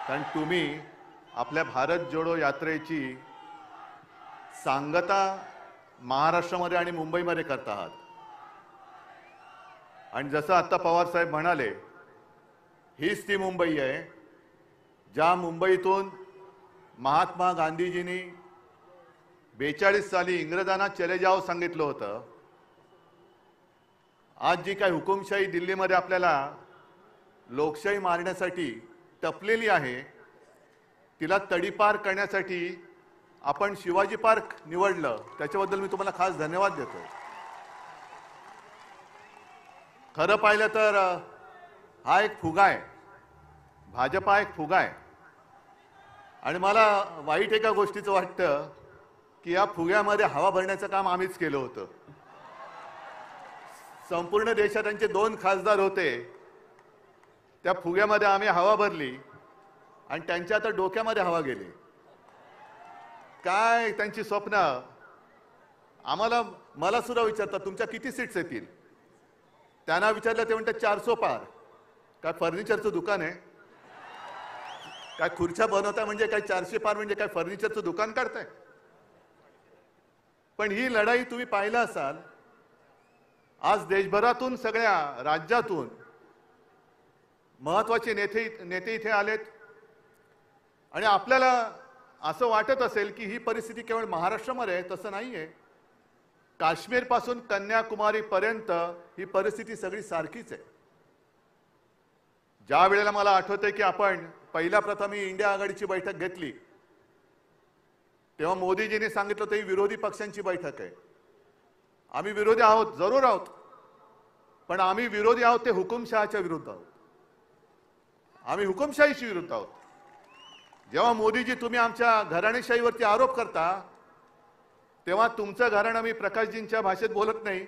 कारण तुम्ही आपल्या भारत जोडो यात्रेची सांगता महाराष्ट्रामध्ये आणि मुंबईमध्ये करत आहात. आणि जसं आता पवार साहेब म्हणाले, हीच ती मुंबई आहे ज्या मुंबईतून महात्मा गांधीजींनी 42 साली इंग्रजांना चले जाओ सांगितलं होतं. आज जी काही हुकुमशाही दिल्लीमध्ये आपल्याला लोकशाही मारण्यासाठी टपलेली आहे, तिला तडीपार करण्यासाठी आपण शिवाजी पार्क निवडलं. त्याच्याबद्दल मी तुम्हाला खास धन्यवाद देतो. खरं पाहिलं तर हा एक फुगा आहे, भाजपा एक फुगा आहे. आणि मला वाईट एका गोष्टीचं वाटतं की या फुग्यामध्ये हवा भरण्याचं काम आम्हीच केलं होतं. संपूर्ण देशात त्यांचे 2 खासदार होते, त्या फुग्यामध्ये आम्ही हवा भरली आणि त्यांच्या आता डोक्यामध्ये हवा गेली. काय त्यांची स्वप्न. मला सुद्धा विचारतात तुमच्या किती सीट्स येतील. त्यांना विचारलं ते म्हणतात 400 पार. काय फर्निचरचं दुकान आहे काय? खुर्च्या बनवताय म्हणजे काय 400 पार म्हणजे काय फर्निचरचं दुकान काढताय? पण ही लढाई तुम्ही पाहिलं असाल, आज देशभरातून सगळ्या राज्यातून महत्त्वाचे नेते इथे आलेत. आणि आपल्याला असं वाटत असेल की ही परिस्थिती केवळ महाराष्ट्रामध्ये आहे. तसं नाहीये. काश्मीर पासून कन्याकुमारी पर्यंत ही परिस्थिती सगळी सारखीच आहे. ज्या वेळेला मला आठवतंय की आपण पहिल्या प्रथम ही इंडिया आघाडीची बैठक घेतली, तेव्हा मोदीजींनी सांगितलं होतं ही विरोधी पक्षांची बैठक आहे. आम्ही विरोधी आहोत, जरूर आहोत, पण आम्ही विरोधी आहोत ते हुकुमशहाच्या विरुद्ध आहोत. आम्ही हुकुमशाहीशी विरुद्ध आहोत. जेव्हा मोदीजी तुम्ही आमच्या घराणेशाहीवरती आरोप करता, तेव्हा तुमचं घराणं मी प्रकाशजींच्या भाषेत बोलत नाही,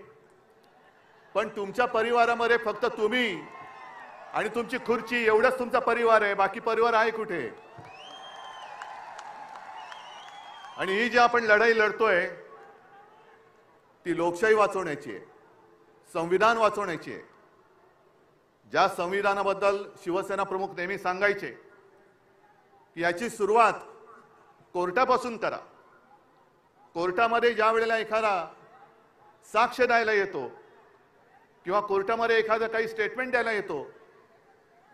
पण तुमच्या परिवारामध्ये फक्त तुम्ही आणि तुमची खुर्ची एवढंच तुमचा परिवार आहे. बाकी परिवार आहे कुठे? आणि ही जी आपण लढाई लढतोय ती लोकशाही वाचवण्याची आहे, संविधान वाचवण्याची आहे. ज्या संविधानाबद्दल शिवसेना प्रमुख नेहमी सांगायचे की याची सुरुवात कोर्टापासून करा. कोर्टामध्ये ज्या वेळेला एखादा साक्ष द्यायला येतो किंवा कोर्टामध्ये एखादा काही स्टेटमेंट द्यायला येतो,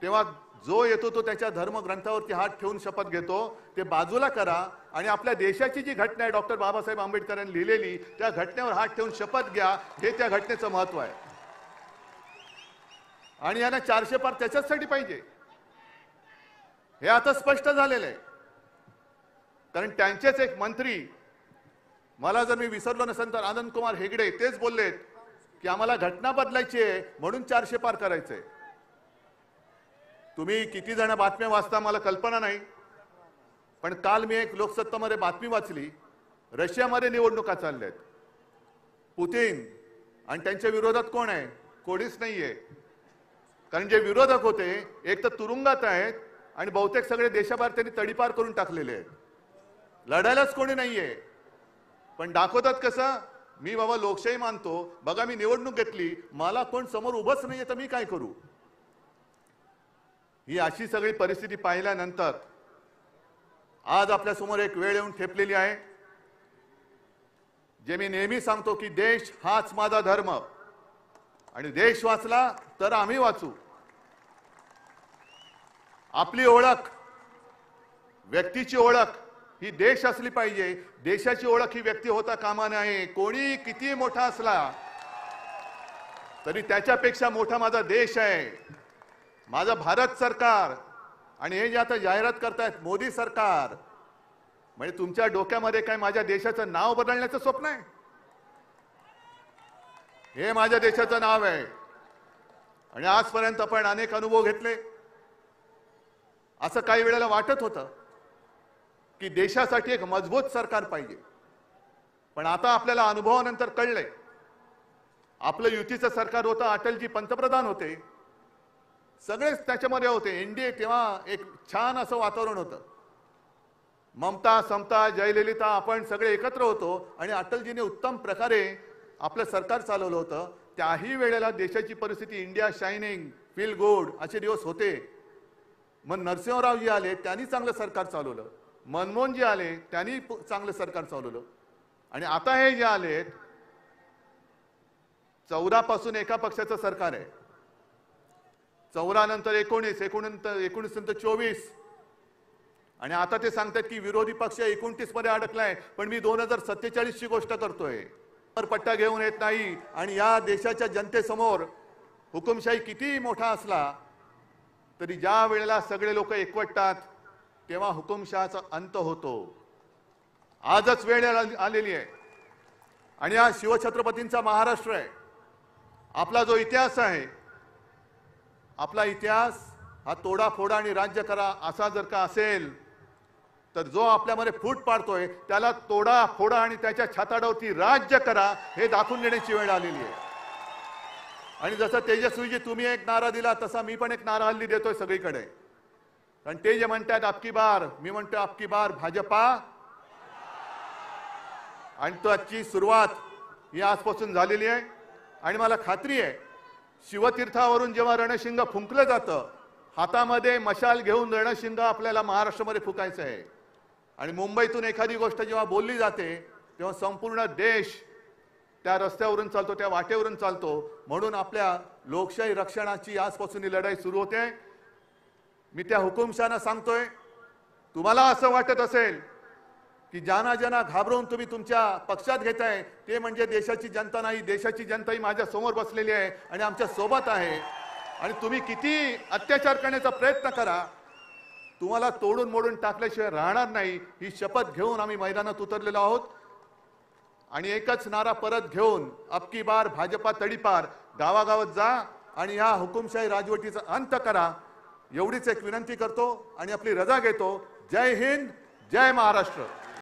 तेव्हा जो येतो तो त्याच्या धर्मग्रंथावरती हात ठेवून शपथ घेतो. ते बाजूला करा आणि आपल्या देशाची जी घटना आहे डॉक्टर बाबासाहेब आंबेडकरांनी लिहिलेली, त्या घटनेवर हात ठेवून शपथ घ्या. हे त्या घटनेचं महत्व आहे. आणि यांना 400 पार त्याच्यासाठी पाहिजे हे आता स्पष्ट झालेलं आहे. कारण त्यांचेच एक मंत्री, मला जर मी विसरलो नसेल तर आनंद कुमार हेगडे, तेच बोललेत की आम्हाला घटना बदलायची आहे म्हणून 400 पार करायचंय. तुम्ही किती जण बातम्या वाचता मला कल्पना नाही, पण काल मी एक लोकसत्तामध्ये बातमी वाचली, रशियामध्ये निवडणुका चालल्यात. पुतिन आणि त्यांच्या विरोधात कोण आहे? कोणीच नाहीये. कारण जे विरोधक होते एक तर तुरुंगात आहेत आणि बहुतेक सगळे देशाबाहेर त्यांनी तडीपार करून टाकलेले आहेत. लढायलाच कोणी नाहीये. पण दाखवतात कसं, मी बाबा लोकशाही मानतो, बघा मी निवडणूक घेतली, मला कोण समोर उभंच नाहीये तर मी काय करू. ही अशी सगळी परिस्थिती पाहिल्यानंतर आज आपल्या समोर एक वेळ येऊन ठेपलेली आहे. जे मी नेहमी सांगतो की देश हाच माझा धर्म आणि देश वाचला तर आम्ही वाचू. आपली ओळख, व्यक्तीची ओळख ही देश असली पाहिजे. देशाची ओळख ही व्यक्ती होता कामा नये. कोणी किती मोठा असला तरी त्याच्यापेक्षा मोठा माझा देश आहे, माझं भारत सरकार. आणि हे जे आता जाहिरात करतायत मोदी सरकार, म्हणजे तुमच्या डोक्यामध्ये काय माझ्या देशाचं नाव बदलण्याचं स्वप्न आहे? हे माझ्या देशाचं नाव आहे. आणि आजपर्यंत आपण अनेक अनुभव घेतले. असं काही वेळेला वाटत होतं की देशासाठी एक मजबूत सरकार पाहिजे, पण आता आपल्याला अनुभवानंतर कळलंय आपलं युतीचं सरकार होतं, अटलजी पंतप्रधान होते, सगळेच त्याच्यामध्ये होते. एनडीए तेव्हा एक छान असं वातावरण होतं. ममता, समता, जयललिता आपण सगळे एकत्र होतो आणि अटलजीने उत्तम प्रकारे आपलं सरकार चालवलं होतं. त्याही वेळेला देशाची परिस्थिती इंडिया शायनिंग, फील गुड असे दिवस होते. मग नरसिंहरावजी आले, त्यांनी चांगलं सरकार चालवलं. मनमोहनजी आले, त्यांनी चांगलं सरकार चालवलं. आणि आता हे जे आलेत, 14 पासून एका पक्षाचं सरकार आहे, 14 नंतर 19, 19 नंतर 24, आणि आता ते सांगतात की विरोधी पक्ष 29 मध्ये अडकलाय. पण मी 2047 ची गोष्ट करतोय. पट्टा घेऊन येत नाही. आणि या देशाच्या जनतेसमोर हुकुमशाही किती मोठा असला तरी ज्या वेळेला सगळे लोक एकवटतात तेव्हा हुकुमशहाचा अंत होतो. आजच वेळ आलेली आहे. आणि हा शिवछत्रपतींचा महाराष्ट्र आहे. आपला जो इतिहास आहे, आपला इतिहास हा तोडाफोडा आणि राज्य करा असा जर का असेल, तर जो आपल्यामध्ये फूट पाडतोय त्याला तोडा फोडा आणि त्याच्या छाताडावरती राज्य करा हे दाखवून देण्याची वेळ आलेली आहे. आणि जसं तेजस्वीजी तुम्ही एक नारा दिला, तसा मी पण एक नारा हल्ली देतोय सगळीकडे. कारण ते जे म्हणतात आपकी बार, मी म्हणतो आपकी बार भाजपा. आणि त्याची सुरुवात ही आजपासून झालेली आहे. आणि मला खात्री आहे, शिवतीर्थावरून जेव्हा रणशिंग फुंकलं जातं, हातामध्ये मशाल घेऊन रणशिंग आपल्याला महाराष्ट्रामध्ये फुकायचं आहे. आणि मुंबईतून एखादी गोष्ट जेव्हा बोलली जाते तेव्हा संपूर्ण देश त्या रस्त्यावरून चालतो, त्या वाटेवरून चालतो. म्हणून आपल्या लोकशाही रक्षणाची आजपासून ही लढाई सुरू होते. मी त्या हुकुमशहांना सांगतोय, तुम्हाला असं वाटत असेल की ज्यांना ज्यांना घाबरवून तुम्ही तुमच्या पक्षात घेताय ते म्हणजे देशाची जनता नाही, देशाची जनता ही माझ्या समोर बसलेली आहे आणि आमच्या सोबत आहे. आणि तुम्ही किती अत्याचार करण्याचा प्रयत्न करा, तुम्हाला तोडून मोडून टाकल्याशिवाय राहणार नाही, ही शपथ घेऊन आम्ही मैदानात उतरलेलो आहोत. आणि एकच नारा परत घेऊन, अबकी बार भाजपा तडीपार, गावागावात जा आणि ह्या हुकुमशाही राजवटीचा अंत करा, एवढीच एक विनंती करतो आणि आपली रजा घेतो. जय हिंद, जय महाराष्ट्र.